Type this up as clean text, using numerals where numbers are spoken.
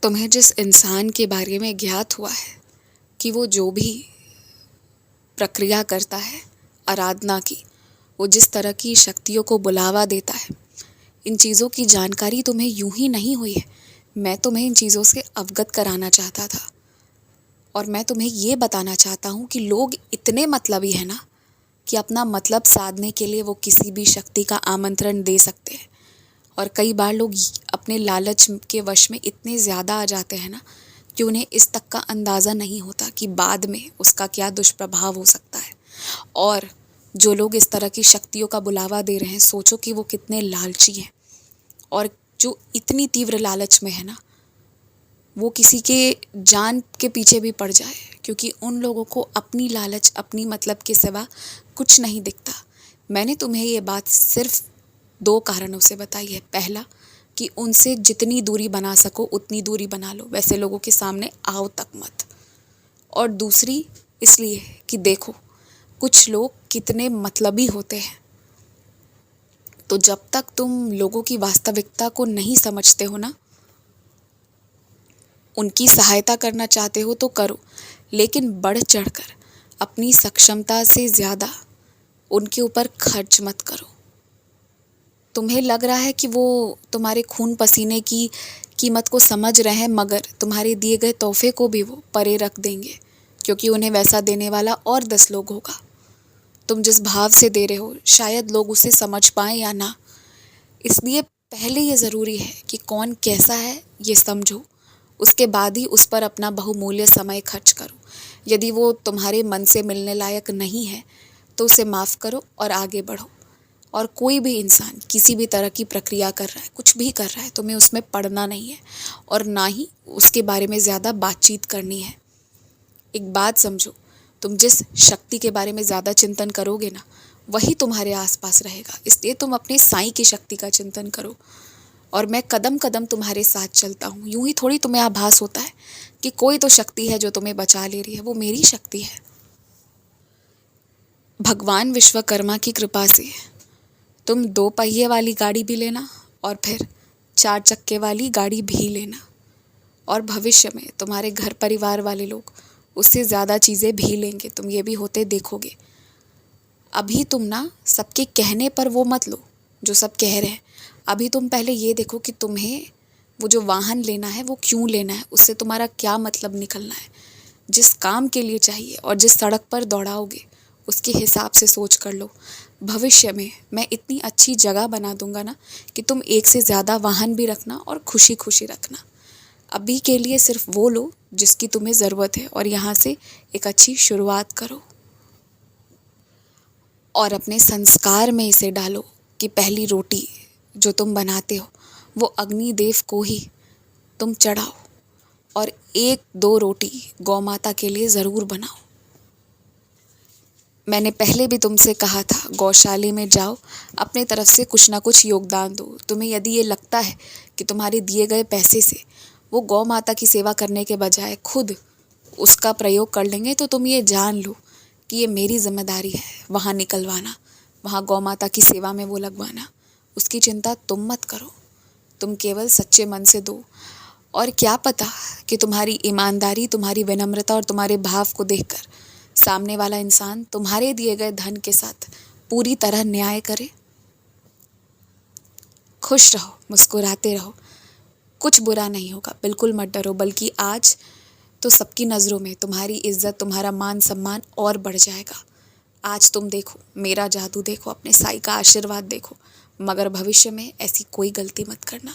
तुम्हें जिस इंसान के बारे में ज्ञात हुआ है कि वो जो भी प्रक्रिया करता है आराधना की, वो जिस तरह की शक्तियों को बुलावा देता है, इन चीज़ों की जानकारी तुम्हें यूं ही नहीं हुई है। मैं तुम्हें इन चीज़ों से अवगत कराना चाहता था और मैं तुम्हें ये बताना चाहता हूँ कि लोग इतने मतलबी हैं ना कि अपना मतलब साधने के लिए वो किसी भी शक्ति का आमंत्रण दे सकते हैं। और कई बार लोग अपने लालच के वश में इतने ज़्यादा आ जाते हैं ना कि उन्हें इस तक का अंदाज़ा नहीं होता कि बाद में उसका क्या दुष्प्रभाव हो सकता है। और जो लोग इस तरह की शक्तियों का बुलावा दे रहे हैं, सोचो कि वो कितने लालची हैं। और जो इतनी तीव्र लालच में है ना, वो किसी के जान के पीछे भी पड़ जाए, क्योंकि उन लोगों को अपनी लालच, अपनी मतलब के सिवा कुछ नहीं दिखता। मैंने तुम्हें ये बात सिर्फ 2 कारणों से बताई है। पहला, कि उनसे जितनी दूरी बना सको उतनी दूरी बना लो, वैसे लोगों के सामने आओ तक मत। और दूसरी इसलिए कि देखो कुछ लोग कितने मतलबी होते हैं। तो जब तक तुम लोगों की वास्तविकता को नहीं समझते हो ना, उनकी सहायता करना चाहते हो तो करो, लेकिन बढ़ चढ़कर अपनी सक्षमता से ज़्यादा उनके ऊपर खर्च मत करो। तुम्हें लग रहा है कि वो तुम्हारे खून पसीने की कीमत को समझ रहे हैं, मगर तुम्हारे दिए गए तोहफे को भी वो परे रख देंगे, क्योंकि उन्हें वैसा देने वाला और 10 लोग होगा। तुम जिस भाव से दे रहे हो शायद लोग उसे समझ पाएं या ना, इसलिए पहले ये ज़रूरी है कि कौन कैसा है ये समझो, उसके बाद ही उस पर अपना बहुमूल्य समय खर्च करो। यदि वो तुम्हारे मन से मिलने लायक नहीं है तो उसे माफ़ करो और आगे बढ़ो। और कोई भी इंसान किसी भी तरह की प्रक्रिया कर रहा है, कुछ भी कर रहा है, तुम्हें उसमें पड़ना नहीं है और ना ही उसके बारे में ज़्यादा बातचीत करनी है। एक बात समझो, तुम जिस शक्ति के बारे में ज़्यादा चिंतन करोगे ना, वही तुम्हारे आसपास रहेगा। इसलिए तुम अपने साईं की शक्ति का चिंतन करो और मैं कदम कदम तुम्हारे साथ चलता हूँ। यूं ही थोड़ी तुम्हें आभास होता है कि कोई तो शक्ति है जो तुम्हें बचा ले रही है, वो मेरी शक्ति है। भगवान विश्वकर्मा की कृपा से तुम 2 पहिए वाली गाड़ी भी लेना और फिर 4 चक्के वाली गाड़ी भी लेना, और भविष्य में तुम्हारे घर परिवार वाले लोग उससे ज़्यादा चीज़ें भी लेंगे, तुम ये भी होते देखोगे। अभी तुम ना सबके कहने पर वो मत लो जो सब कह रहे हैं। अभी तुम पहले ये देखो कि तुम्हें वो जो वाहन लेना है वो क्यों लेना है, उससे तुम्हारा क्या मतलब निकलना है, जिस काम के लिए चाहिए और जिस सड़क पर दौड़ाओगे उसके हिसाब से सोच कर लो। भविष्य में मैं इतनी अच्छी जगह बना दूंगा ना कि तुम एक से ज़्यादा वाहन भी रखना और खुशी खुशी रखना। अभी के लिए सिर्फ वो लो जिसकी तुम्हें ज़रूरत है और यहाँ से एक अच्छी शुरुआत करो। और अपने संस्कार में इसे डालो कि पहली रोटी जो तुम बनाते हो वो अग्निदेव को ही तुम चढ़ाओ और 1-2 रोटी गौ माता के लिए ज़रूर बनाओ। मैंने पहले भी तुमसे कहा था, गौशाले में जाओ, अपने तरफ से कुछ ना कुछ योगदान दो। तुम्हें यदि ये लगता है कि तुम्हारे दिए गए पैसे से वो गौ माता की सेवा करने के बजाय खुद उसका प्रयोग कर लेंगे, तो तुम ये जान लो कि ये मेरी जिम्मेदारी है वहाँ निकलवाना, वहाँ गौ माता की सेवा में वो लगवाना। उसकी चिंता तुम मत करो, तुम केवल सच्चे मन से दो। और क्या पता कि तुम्हारी ईमानदारी, तुम्हारी विनम्रता और तुम्हारे भाव को देखकर सामने वाला इंसान तुम्हारे दिए गए धन के साथ पूरी तरह न्याय करे। खुश रहो, मुस्कुराते रहो, कुछ बुरा नहीं होगा, बिल्कुल मत डरो। बल्कि आज तो सबकी नज़रों में तुम्हारी इज्जत, तुम्हारा मान सम्मान और बढ़ जाएगा। आज तुम देखो, मेरा जादू देखो, अपने साईं का आशीर्वाद देखो, मगर भविष्य में ऐसी कोई गलती मत करना।